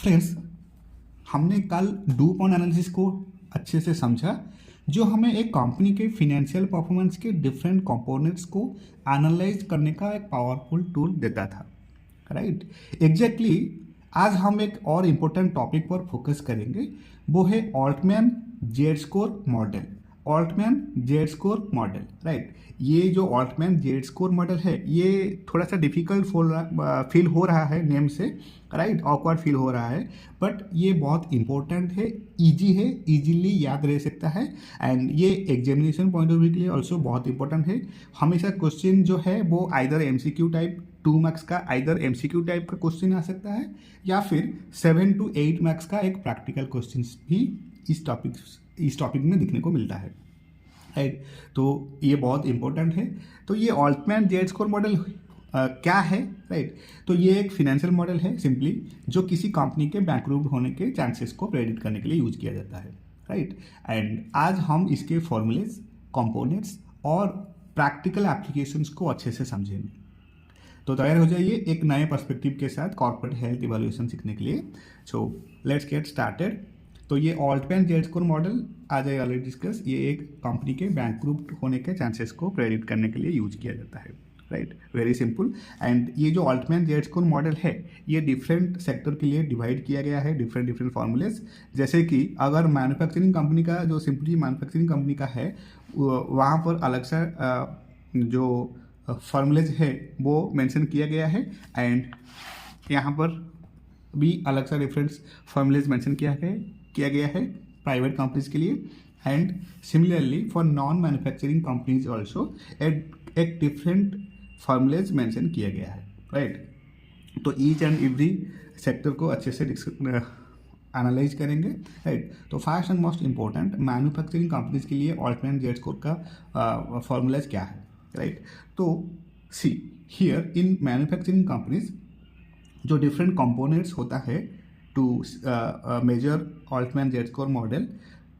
Friends, हमने कल डूपॉन analysis को अच्छे से समझा, जो हमें एक कंपनी के फिनेंशियल परफॉर्मेंस के डिफरेंट कंपोनेंट्स को एनालाइज करने का एक पावरफुल टूल देता था। Right, exactly. आज हम एक और इम्पोर्टेंट टॉपिक पर फोकस करेंगे, वो है Altman Z score model. Altman Z score model, right. ये जो ऑल्टमैन जेड स्कोर मॉडल है, ये थोड़ा सा डिफिकल्ट फील हो रहा है नेम से, राइट, ऑकवर्ड फील हो रहा है, बट ये बहुत इंपॉर्टेंट है, इजी है, इजीली याद रह सकता है, एंड ये एग्जामिनेशन पॉइंट ऑफ व्यू के लिए ऑल्सो बहुत इंपॉर्टेंट है। हमेशा क्वेश्चन जो है वो आइदर एमसीक्यू टाइप 2 मार्क्स का आइदर एमसीक्यू टाइप का क्वेश्चन आ सकता है, या फिर 7 to 8 मार्क्स का एक प्रैक्टिकल क्वेश्चन भी इस टॉपिक में दिखने को मिलता है, राइट। तो ये बहुत इंपॉर्टेंट है। तो ये ऑल्टमैन जेड स्कोर मॉडल क्या है, राइट। तो ये एक फिनेंशियल मॉडल है सिंपली, जो किसी कंपनी के बैंकरप्ट होने के चांसेस को प्रेडिक्ट करने के लिए यूज किया जाता है, राइट। एंड आज हम इसके फॉर्मूलेज, कंपोनेंट्स और प्रैक्टिकल एप्लीकेशंस को अच्छे से समझेंगे। तो तैयार हो जाइए एक नए पर्सपेक्टिव के साथ कॉर्पोरेट हेल्थ इवैल्यूएशन सीखने के लिए। So let's get started. तो ये ऑल्टमैन जेड स्कोर मॉडल आज आई ऑलरेडी डिस्कस, ये एक कंपनी के बैंकरप्ट होने के चांसेस को प्रेडिक्ट करने के लिए यूज किया जाता है, राइट। Very simple. एंड ये जो ऑल्टमैन जेड स्कोर मॉडल है, ये डिफरेंट सेक्टर के लिए डिवाइड किया गया है, डिफरेंट फॉर्मूलेज। जैसे कि अगर मैन्युफैक्चरिंग कंपनी का, जो सिंपली मैन्युफैक्चरिंग कंपनी का है, वहाँ पर अलग सा जो फॉर्मूलेज है वो मेंशन किया गया है, एंड यहाँ पर भी अलग सा रेफरेंस फॉर्मूलेज मेंशन किया गया है प्राइवेट कंपनीज के लिए। And similarly for non manufacturing companies also एक डिफरेंट फॉर्मूलेज मेंशन किया गया है, राइट। तो ईच एंड एवरी सेक्टर को अच्छे से एनालाइज करेंगे, राइट। तो first and most important, manufacturing companies के लिए ऑल्टमैन जेड स्कोर का फॉर्मूलेज क्या है, राइट। तो see here in manufacturing companies जो डिफरेंट कंपोनेंट्स होता है to measure Altman Z score model,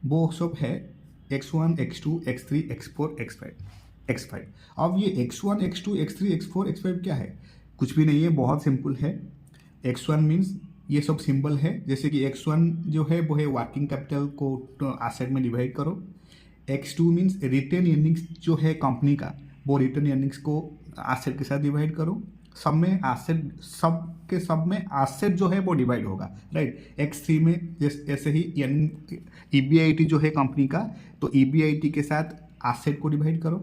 वो सब है x1, x2, x3, x4, x5। अब ये x1, x2, x3, x4, x5 क्या है? कुछ भी नहीं है, बहुत सिंपल है। x1 मीन्स ये सब सिंबल है, जैसे कि x1 जो है वो है वर्किंग कैपिटल को एसेट में डिवाइड करो। x2 मीन्स रिटेन अर्निंग्स जो है कंपनी का, वो रिटेन अर्निंग्स को एसेट के साथ डिवाइड करो। सब में एसेट जो है वो डिवाइड होगा, राइट। x3 में जैसे ही EBIT जो है कंपनी का, तो EBIT के साथ एसेट को डिवाइड करो,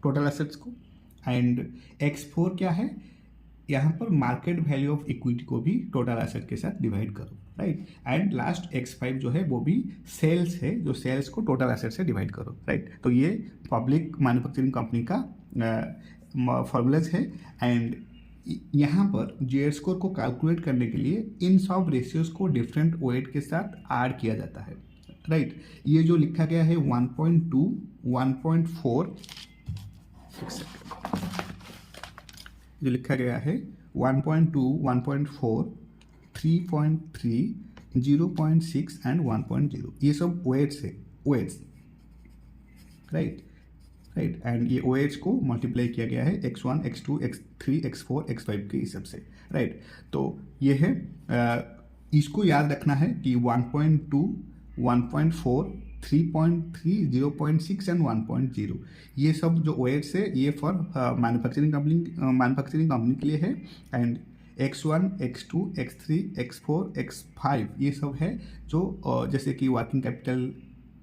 टोटल एसेट्स को। एंड x4 क्या है, यहाँ पर मार्केट वैल्यू ऑफ इक्विटी को भी टोटल एसेट के साथ डिवाइड करो, राइट। एंड लास्ट x5 जो है वो भी सेल्स है, जो सेल्स को टोटल एसेट से डिवाइड करो, राइट। तो ये पब्लिक मैन्युफैक्चरिंग कंपनी का फॉर्मूलाज है। एंड यहाँ पर जेड स्कोर को कैलकुलेट करने के लिए इन सब रेशियोज को डिफरेंट वेट के साथ ऐड किया जाता है, राइट। ये जो लिखा गया है 1.2, 1.4, जो लिखा गया है 1.2, 1.4, 3.3, 0.6 एंड 1.0, ये सब वेट्स है, राइट। एंड ये OH को मल्टीप्लाई किया गया है x1, x2, x3, x4, x5 के हिसाब से, राइट। तो ये है, इसको याद रखना है कि 1.2, 1.4, 3.3, 0.6 एंड 1.0, ये सब जो OH है ये फॉर मैन्युफैक्चरिंग कंपनी के लिए है। And x1, x2, x3, x4, x5 ये सब है जो जैसे कि वर्किंग कैपिटल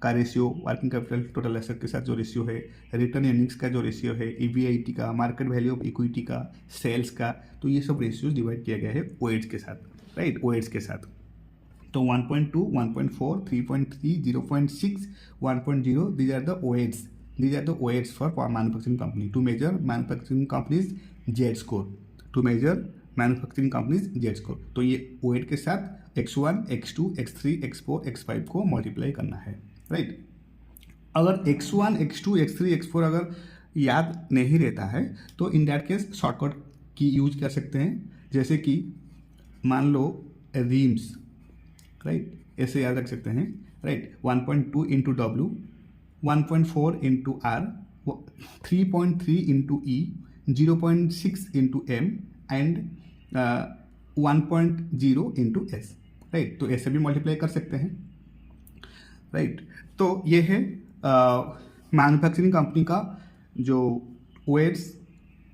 का ratio, working capital total asset के साथ जो रेशियो है, रिटर्न अर्निंग्स का जो रेशियो है, EBIT का, मार्केट वैल्यू ऑफ इक्विटी का, सेल्स का, तो ये सब रेशियोज डिवाइड किया गया है OH के साथ, राइट, OH के साथ। तो 1.2, 1.4, 3.3, 0.6, 1.0, these are the OHs for manufacturing company to measure manufacturing companies Z score, तो ये OH के साथ x1, x2, x3, x4, x5 को मल्टीप्लाई करना है, राइट। अगर x1, x2, x3, x4 अगर याद नहीं रहता है तो इन दैट केस शॉर्टकट की यूज कर सकते हैं, जैसे कि मान लो रीम्स, राइट, ऐसे याद रख सकते हैं, right. 1.2 into W, 1.4 into R, 3.3 into E, 0.6 into M and 1.0 into S, right. तो ऐसे भी मल्टीप्लाई कर सकते हैं, राइट। तो ये है मैन्युफैक्चरिंग कंपनी का जो वेट्स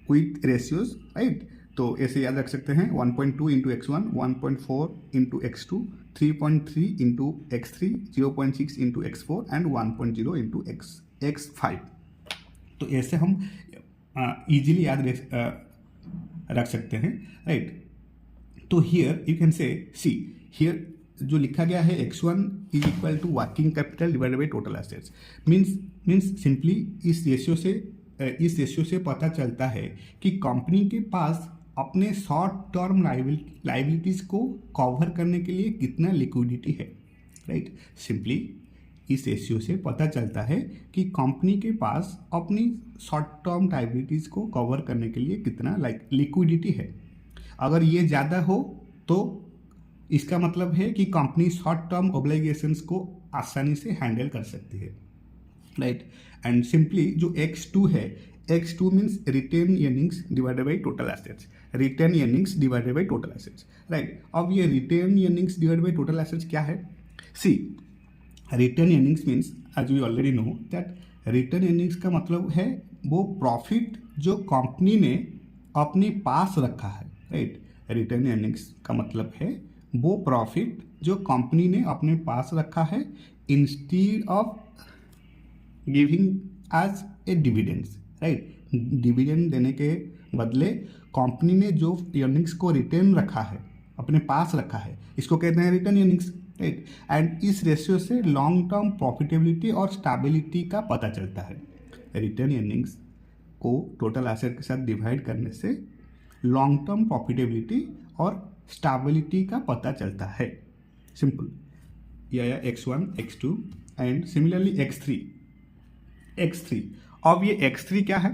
विथ रेशियोज, राइट। तो ऐसे याद रख सकते हैं 1.2 into x1, 1.4 into x2, 3.3 into x3, 0.6 into x4 and 1.0 into x5। तो ऐसे हम इजीली याद रख सकते हैं, राइट। तो here you can say see here जो लिखा गया है x1 is equal to working capital divided by total assets, means simply इस रेशियो से पता चलता है कि कंपनी के पास अपने शॉर्ट टर्म लाइबिलिटीज को कवर करने के लिए कितना लिक्विडिटी है, राइट। सिंपली इस रेशियो से पता चलता है कि कंपनी के पास अपनी शॉर्ट टर्म लाइबिलिटीज को कवर करने के लिए कितना लिक्विडिटी है। अगर ये ज़्यादा हो तो इसका मतलब है कि कंपनी शॉर्ट टर्म ऑब्लिगेशंस को आसानी से हैंडल कर सकती है, राइट। एंड सिंपली जो x2 है, x2 means retain earnings divided by total assets, retained earnings divided by total assets, right. अब ये retained earnings divided by total assets क्या है? See retained earnings means as we already know that retained earnings का मतलब है वो profit जो company ने अपने पास रखा है, राइट। रिटेन अर्निंग्स का मतलब है वो प्रॉफिट जो कंपनी ने अपने पास रखा है instead of giving as a dividends, right. Dividend देने के बदले कंपनी ने जो अर्निंग्स को रिटेन रखा है, अपने पास रखा है, इसको कहते हैं रिटेन अर्निंग्स, राइट। एंड इस रेशियो से लॉन्ग टर्म प्रॉफिटेबिलिटी और स्टेबिलिटी का पता चलता है। रिटेन अर्निंग्स को टोटल एसेट के साथ डिवाइड करने से लॉन्ग टर्म प्रॉफिटेबिलिटी और स्टेबिलिटी का पता चलता है। सिंपल या x1 x2 and similarly x3। अब ये x3 क्या है?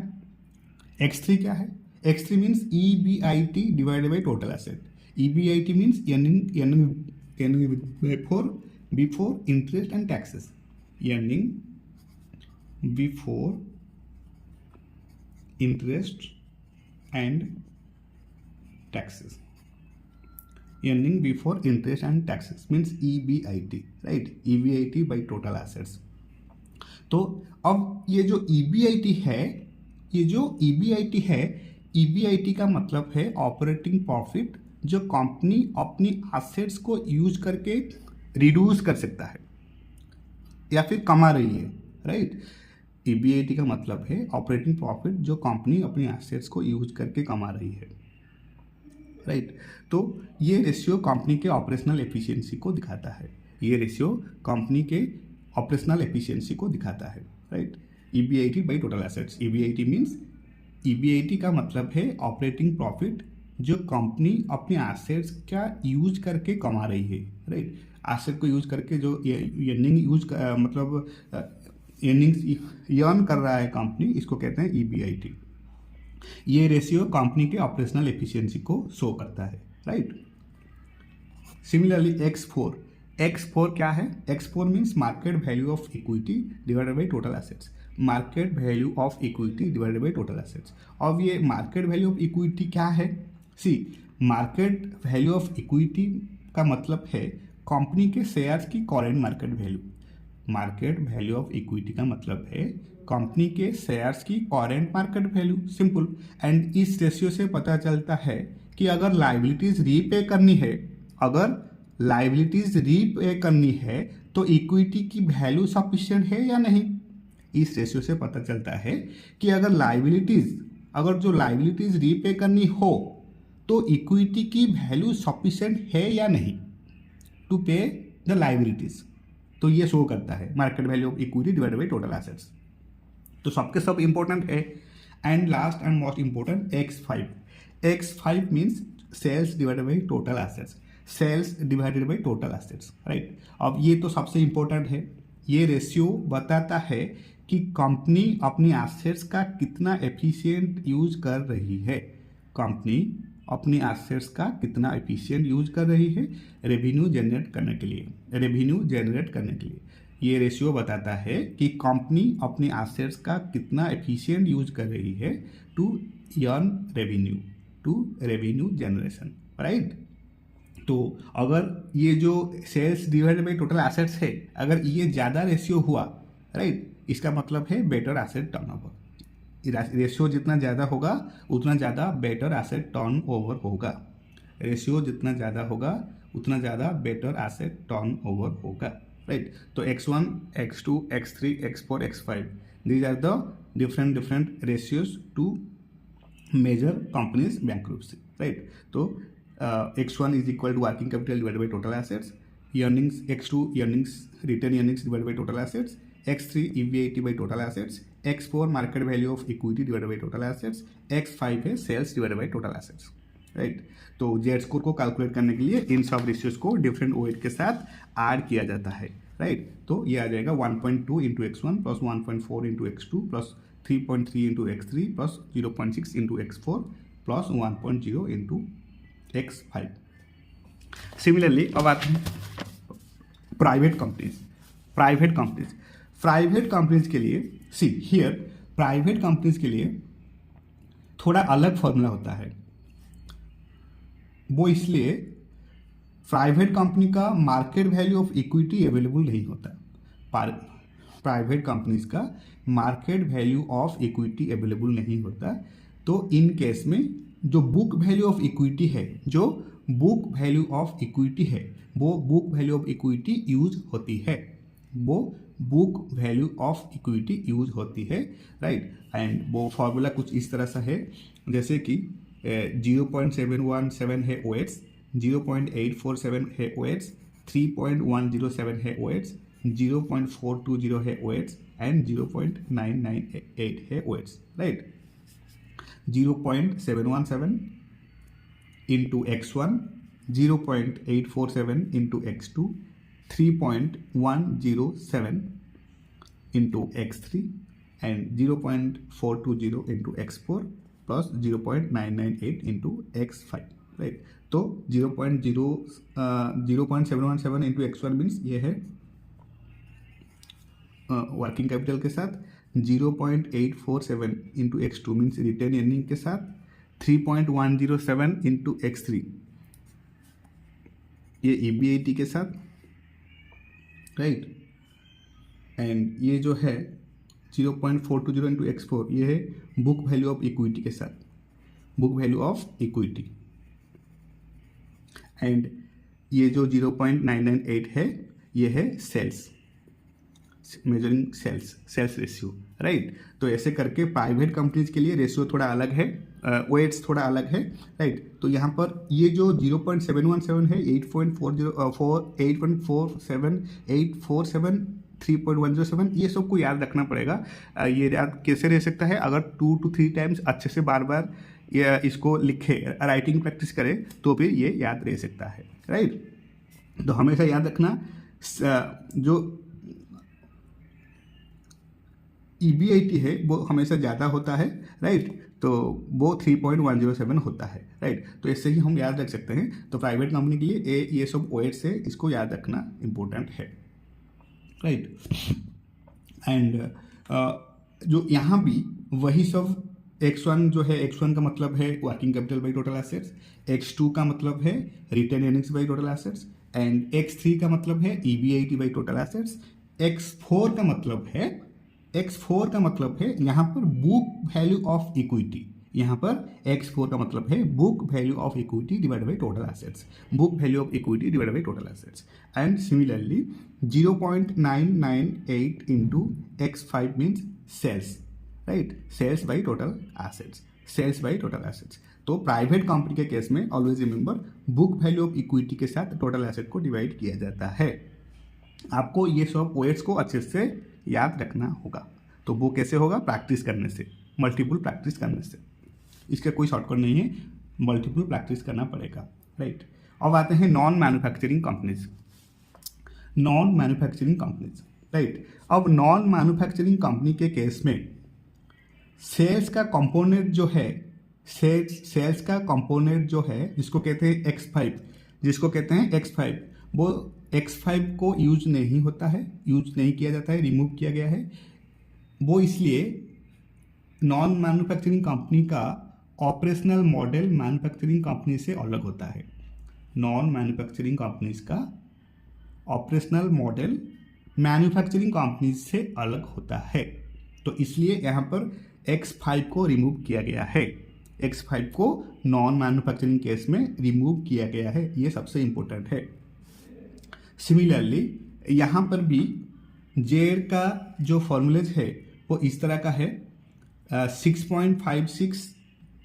x3 क्या है? x3 means EBIT divided by total asset. EBIT means earning before interest and taxes, earning before interest and taxes, earning before interest and taxes means EBIT, right? EBIT by total assets। तो अब ये जो EBIT है, EBIT का मतलब है operating profit जो company अपनी एसेट्स को यूज करके रिड्यूस कर सकता है या फिर कमा रही है, राइट। EBIT का मतलब है ऑपरेटिंग प्रॉफिट जो कंपनी अपनी एसेट्स को यूज करके कमा रही है, राइट। तो ये रेशियो कंपनी के ऑपरेशनल एफिशिएंसी को दिखाता है, right. EBIT by total assets, EBIT means EBIT का मतलब है ऑपरेटिंग प्रॉफिट जो कंपनी अपने एसेट्स का यूज करके कमा रही है, राइट। एसेट को यूज करके जो अर्निंग्स अर्न कर रहा है कंपनी, इसको कहते हैं EBIT। ये रेशियो कंपनी के ऑपरेशनल एफिशिएंसी को शो करता है, राइट। सिमिलरली x4 क्या है? x4 means market value of equity divided by total assets, market value of equity divided by total assets. अब ये मार्केट वैल्यू ऑफ इक्विटी क्या है? सी मार्केट वैल्यू ऑफ इक्विटी का मतलब है कंपनी के शेयर्स की current market value. Market value of equity का मतलब है कंपनी के शेयर्स की current market value, simple. And इस रेशियो से पता चलता है कि अगर लाइबिलिटीज रीपे करनी है तो इक्विटी की वैल्यू सफिशिएंट है या नहीं। इस रेशियो से पता चलता है कि अगर जो लाइबिलिटीज रीपे करनी हो तो इक्विटी की वैल्यू सफिशिएंट है या नहीं टू पे द लाइबिलिटीज। तो ये शो करता है market value of equity divided by total assets. तो सबके सब इंपॉर्टेंट है। And last and most important x5 means sales divided by total assets, right. अब ये तो सबसे इंपॉर्टेंट है। ये रेशियो बताता है कि कंपनी अपनी एसेट्स का कितना एफिशिएंट यूज कर रही है, रेवेन्यू जनरेट करने के लिए। ये रेशियो बताता है कि कंपनी अपनी एसेट्स का कितना एफिशिएंट यूज कर रही है to earn revenue generation, right. तो अगर ये जो sales divided by total assets है, अगर ये ज़्यादा रेशियो हुआ, राइट, इसका मतलब है बेटर एसेट टर्नओवर। रेशियो जितना ज़्यादा होगा उतना ज़्यादा बेटर एसेट टर्नओवर होगा। रेशियो जितना ज़्यादा होगा उतना ज़्यादा बेटर एसेट टर्नओवर होगा, राइट। तो x1, x2, x3, x4, x5, these are the different ratios to measure company's bankruptcy, right? तो x1 is equal to working capital divided by total assets, earnings, x2 earnings, retained earnings divided by total assets, x3 EBIT by total assets, x4 market value of equity divided by total assets, x5 है sales divided by total assets, right. तो Z score को calculate करने के लिए इन सब ratios को different ओएट के साथ ऐड किया जाता है, राइट। तो ये आ जाएगा 1.2 into x1 plus 1.4 into x2 plus 3.3 into x3 plus 0.6 into x4 plus 1.0 into x5। Similarly अब आते हैं प्राइवेट कंपनीज के लिए, सी हियर प्राइवेट कंपनीज के लिए थोड़ा अलग फॉर्मूला होता है। वो इसलिए प्राइवेट कंपनी का market value of equity available नहीं होता। प्राइवेट कंपनीज का market value of equity available नहीं होता। तो इन केस में जो बुक वैल्यू ऑफ इक्विटी है, वो book value of equity use होती है, राइट। एंड वो फॉर्मूला कुछ इस तरह सा है, जैसे कि 0.717 है OH, 0.847 है OH, 3.107 है OH, 0.420 है OH एंड 0.998 है OH, right. 0.717 into x1, 0.847 into x2, 3.107 into x3 and 0.420 into x4 plus 0.998 into x5, right. तो 0.717 इंटू x1 मीन्स ये है वर्किंग कैपिटल के साथ, 0.847 into x2 means retain earning के साथ, 3.107 इंटू x3 ये EBIT के साथ, राइट। एंड ये जो है 0.420 इंटू x4 ये है बुक वैल्यू ऑफ इक्विटी के साथ, book value of equity. And ये जो 0.998 है ये है sales, measuring sales ratio, right. तो ऐसे करके प्राइवेट कंपनीज के लिए रेशियो थोड़ा अलग है, वेट्स थोड़ा अलग है, राइट। तो यहाँ पर ये जो 0.717 है 8.47 3.107 ये सब को याद रखना पड़ेगा। ये याद कैसे रह सकता है, अगर 2 to 3 टाइम्स अच्छे से बार बार ये इसको लिखे, राइटिंग प्रैक्टिस करें तो फिर ये याद रह सकता है, राइट। तो हमेशा याद रखना जो EBIT है वो हमेशा ज़्यादा होता है, राइट। तो वो 3.107 होता है, राइट। तो इससे ही हम याद रख सकते हैं। तो प्राइवेट कंपनी के लिए ये सब OH से इसको याद रखना इम्पोर्टेंट है, राइट। एंड जो यहाँ भी वही सब x1 जो है, x1 का मतलब है working capital by total assets, x2 का मतलब है retain earnings by total assets and x3 का मतलब है EBIT by total assets, x4 का मतलब है यहाँ पर बुक वैल्यू ऑफ इक्विटी, यहाँ पर x4 का मतलब है book value of equity divided by total assets, book value of equity divided by total assets. And similarly 0.998 into x5 means sales, right, sales by total assets. तो private company के case में always remember book value of equity के साथ total asset को divide किया जाता है। आपको ये सब OH को अच्छे से याद रखना होगा। तो वो कैसे होगा, प्रैक्टिस करने से, मल्टीपल प्रैक्टिस करने से। इसका कोई शॉर्टकट नहीं है, मल्टीपल प्रैक्टिस करना पड़ेगा, राइट। अब आते हैं नॉन मैन्युफैक्चरिंग कंपनीज, राइट। अब नॉन मैन्युफैक्चरिंग कंपनी के केस में सेल्स का कंपोनेंट जो है, जिसको कहते हैं x5, वो x5 को यूज नहीं किया जाता है, रिमूव किया गया है। वो इसलिए नॉन मैन्युफैक्चरिंग कंपनी का ऑपरेशनल मॉडल मैन्युफैक्चरिंग कंपनी से अलग होता है। नॉन मैन्युफैक्चरिंग कंपनीज का ऑपरेशनल मॉडल मैन्युफैक्चरिंग कंपनीज से अलग होता है। तो इसलिए यहाँ पर X5 को रिमूव किया गया है। X5 को नॉन मैन्युफैक्चरिंग केस में रिमूव किया गया है, ये सबसे इंपॉर्टेंट है। सिमिलरली यहाँ पर भी जेड का जो फॉर्मूलेज है वो इस तरह का है 6.56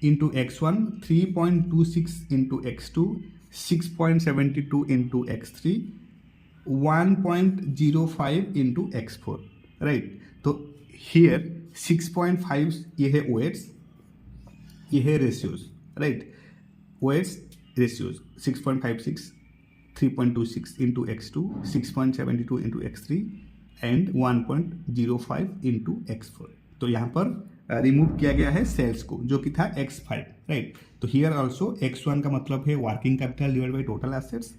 into X1, 3.26 into X2, 6.72 into X3, 1.05 into X4, right. तो हियर 6.5 ये है वेट्स, ये है ratios, right. Weights ratios 6.56, 3.26 into X2, 6.72 into X3 and 1.05 into X4। तो यहाँ पर रिमूव किया गया है सेल्स को, जो कि था X5, राइट। तो हियर ऑल्सो X1 का मतलब है working capital divide by total assets,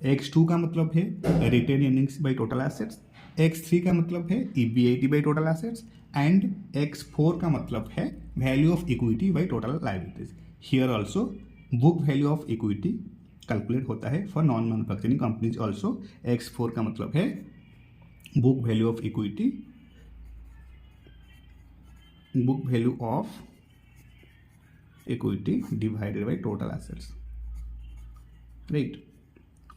X2 का मतलब है retain earnings by total assets, X3 का मतलब है EBIT by total assets and X4 का मतलब है value of equity by total liabilities. Here also book value of equity calculate होता है for non manufacturing companies also. X4 का मतलब है book value of equity, book value of equity divided by total assets, right.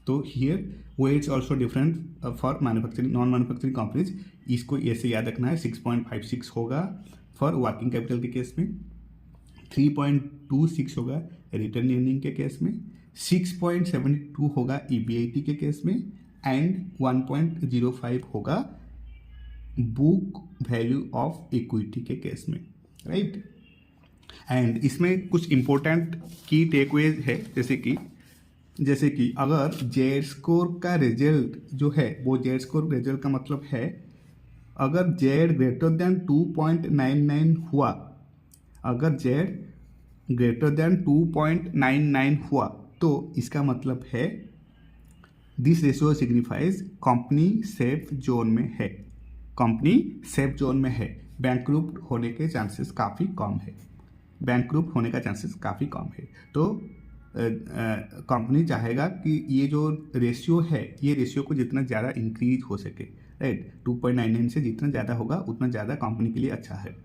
तो here weights also different for manufacturing non manufacturing companies. इसको ऐसे याद रखना है, 6.56 होगा फॉर वर्किंग कैपिटल के केस में, 3.26 होगा रिटर्न अर्निंग के केस में, 6.72 होगा EBIT के केस में एंड 1.05 होगा बुक वैल्यू ऑफ इक्विटी के केस में, राइट। एंड इसमें कुछ इंपॉर्टेंट की टेकअवेज है, जैसे कि अगर जेड स्कोर का रिजल्ट जो है वो जेड स्कोर रिजल्ट का मतलब है अगर जेड ग्रेटर देन 2.99 हुआ, अगर जेड ग्रेटर देन 2.99 हुआ तो इसका मतलब है this ratio signifies company safe zone में है, कंपनी सेफ जोन में है, बैंकक्रप्ट होने के चांसेस काफ़ी कम है, बैंकक्रप्ट होने का चांसेस काफ़ी कम है। तो कंपनी चाहेगा कि ये जो रेशियो है ये रेशियो को जितना ज़्यादा इंक्रीज हो सके, राइट। 2.99 से जितना ज़्यादा होगा उतना ज़्यादा कंपनी के लिए अच्छा है।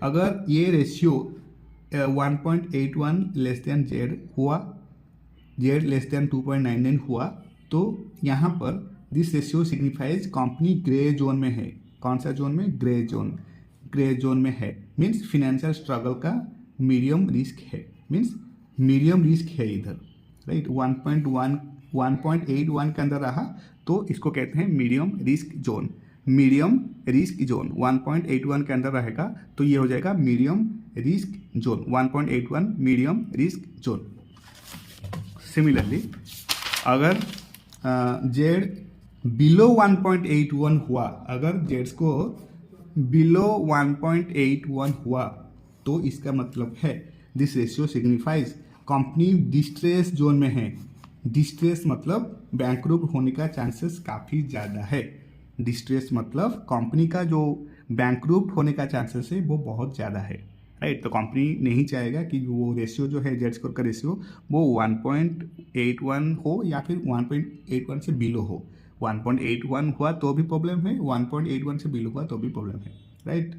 अगर ये रेशियो 1.81 लेस देन जेड हुआ, जेड लेस देन 2.99 हुआ, तो यहाँ पर this ratio signifies company grey zone में है। कौन सा जोन में? Grey zone. ग्रे जोन में है मीन्स फिनेंशियल स्ट्रगल का मीडियम रिस्क है, मीन्स मीडियम रिस्क है इधर, राइट। 1.81 के अंदर रहा तो इसको कहते हैं medium risk zone. Medium risk zone 1.81 के अंदर रहेगा तो ये हो जाएगा medium risk zone, 1.81 medium risk zone. Similarly अगर जेड बिलो 1.81 हुआ, अगर जेड स्कोर बिलो 1.81 हुआ तो इसका मतलब है this ratio signifies company distress zone में है। डिस्ट्रेस मतलब बैंकक्रप्ट होने का चांसेस काफ़ी ज़्यादा है। डिस्ट्रेस मतलब कंपनी का जो बैंकक्रप्ट होने का चांसेस है वो बहुत ज़्यादा है, राइट। तो कंपनी नहीं चाहेगा कि वो रेशियो जो है जेड स्कोर का रेशियो वो 1.81 हो या फिर 1.81 से बिलो हो। 1.81 हुआ तो भी प्रॉब्लम है, 1.81 से बिलो हुआ तो भी प्रॉब्लम है, राइट।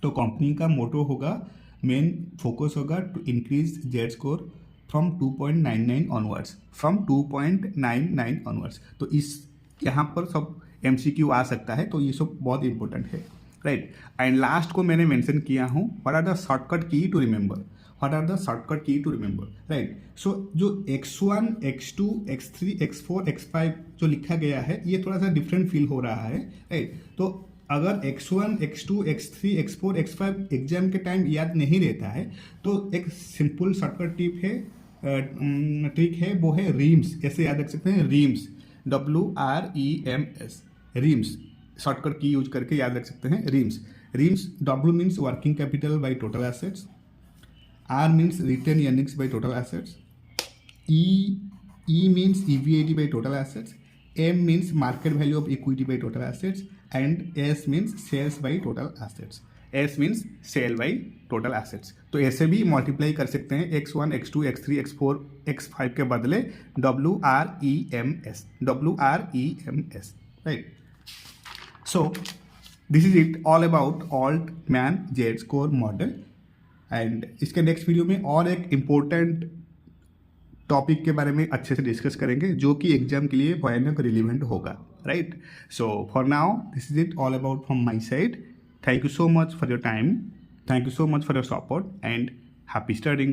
तो कंपनी का मोटो होगा, मेन फोकस होगा to increase Z score from 2.99 onwards, from 2.99 onwards. तो इस यहाँ पर सब MCQ आ सकता है, तो ये सब बहुत इंपॉर्टेंट है, राइट। एंड लास्ट को मैंने मेंशन किया हूँ, what are the shortcut key to remember, what are the shortcut key to remember, right. So जो X1, X2, X3, X4, X5 जो लिखा गया है ये थोड़ा सा डिफरेंट फील हो रहा है, राइट। तो अगर X1, X2, X3, X4, X5 exam के टाइम याद नहीं रहता है तो एक सिंपल शॉर्टकट टिप है, ट्रिक है, वो है रीम्स। ऐसे याद रख सकते हैं, रीम्स, WREMS, रीम्स शॉर्टकट की यूज करके याद रख सकते हैं। WREMS, WREMS W means working capital by total assets, R means retain earnings by total assets, E means EBIT by total assets, M means market value of equity by total assets and S means sales by total assets. S means cell by total assets. तो ऐसे भी multiply कर सकते हैं x1 x2 x3 x4 x5 के बदले WREMS right. So this is it all about Altman Z score model. And इसके next video में और एक इम्पोर्टेंट टॉपिक के बारे में अच्छे से डिस्कस करेंगे जो कि एग्जाम के लिए भयानक रिलीवेंट होगा, right. So for now this is it all about from my side. Thank you so much for your time. Thank you so much for your support and happy studying.